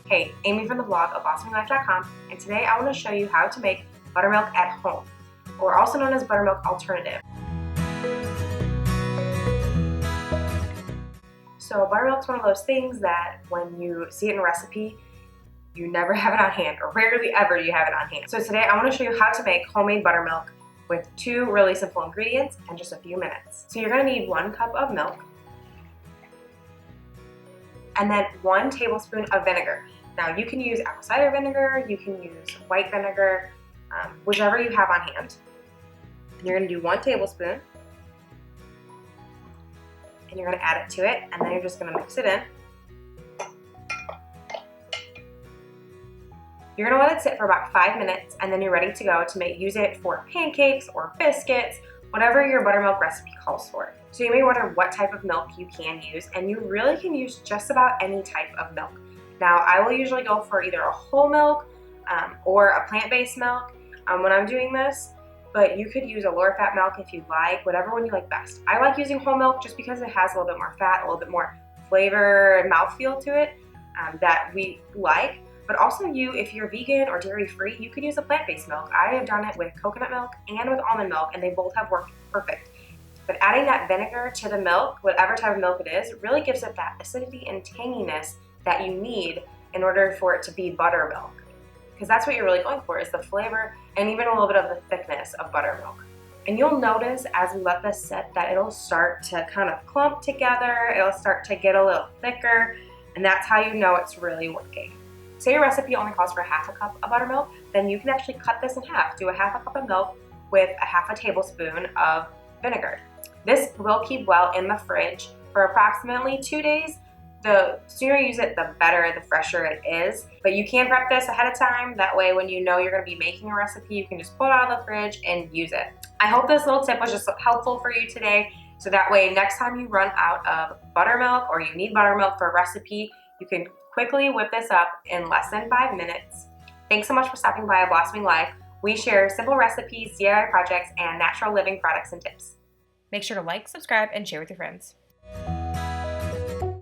Hey, Amy from the blog of BlossomingLife.com, and today I want to show you how to make buttermilk at home, or also known as buttermilk alternative. So buttermilk is one of those things that when you see it in a recipe, you never have it on hand, or rarely ever do you have it on hand. So today I want to show you how to make homemade buttermilk with 2 really simple ingredients in just a few minutes. So you're going to need 1 cup of milk, and then 1 tablespoon of vinegar. Now you can use apple cider vinegar, you can use white vinegar, whichever you have on hand. And you're going to do 1 tablespoon, and you're going to add it to it, and then you're just going to mix it in. You're going to let it sit for about 5 minutes, and then you're ready to go to use it for pancakes or biscuits, whatever your buttermilk recipe calls for. So you may wonder what type of milk you can use, and you really can use just about any type of milk. Now I will usually go for either a whole milk or a plant-based milk when I'm doing this, but you could use a lower fat milk if you'd like, whatever one you like best. I like using whole milk just because it has a little bit more fat, a little bit more flavor and mouthfeel to it that we like. But also if you're vegan or dairy-free, you could use a plant-based milk. I have done it with coconut milk and with almond milk, and they both have worked perfect. But adding that vinegar to the milk, whatever type of milk it is, really gives it that acidity and tanginess that you need in order for it to be buttermilk. Because that's what you're really going for, is the flavor and even a little bit of the thickness of buttermilk. And you'll notice as we let this sit that it'll start to kind of clump together, it'll start to get a little thicker, and that's how you know it's really working. Say your recipe only calls for ½ cup of buttermilk, then you can actually cut this in half. Do ½ cup of milk with ½ tablespoon of vinegar. This will keep well in the fridge for approximately 2 days. The sooner you use it, the better, the fresher it is. But you can prep this ahead of time. That way when you know you're going to be making a recipe, you can just pull it out of the fridge and use it. I hope this little tip was just helpful for you today. So that way next time you run out of buttermilk or you need buttermilk for a recipe, you can quickly whip this up in less than 5 minutes. Thanks so much for stopping by Blossoming Life. We share simple recipes, DIY projects, and natural living products and tips. Make sure to like, subscribe, and share with your friends.